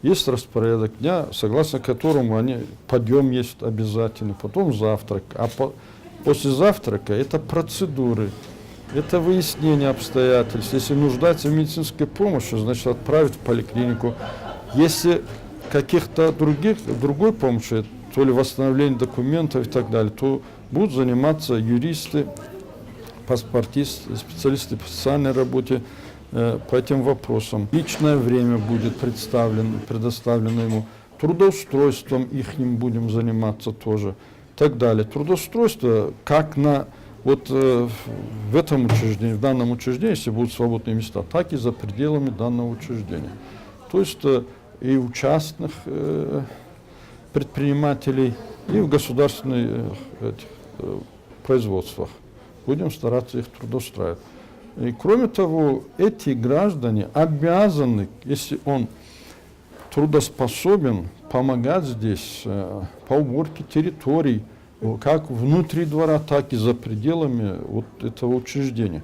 есть распорядок дня, согласно которому подъем есть обязательно, потом завтрак, а после завтрака это процедуры, это выяснение обстоятельств. Если нуждается в медицинской помощи, значит отправить в поликлинику. Если каких-то другой помощи, то ли восстановление документов и так далее, то будут заниматься юристы, паспортисты, специалисты по социальной работе по этим вопросам. Личное время будет предоставлено ему. Трудоустройством их будем заниматься тоже. И так далее. Трудоустройство как в этом учреждении, в данном учреждении, если будут свободные места, так и за пределами данного учреждения. То есть и у частных предпринимателей, и в государственных производствах. Будем стараться их трудоустраивать. И кроме того, эти граждане обязаны, если он трудоспособен, помогать здесь по уборке территорий, как внутри двора, так и за пределами этого учреждения.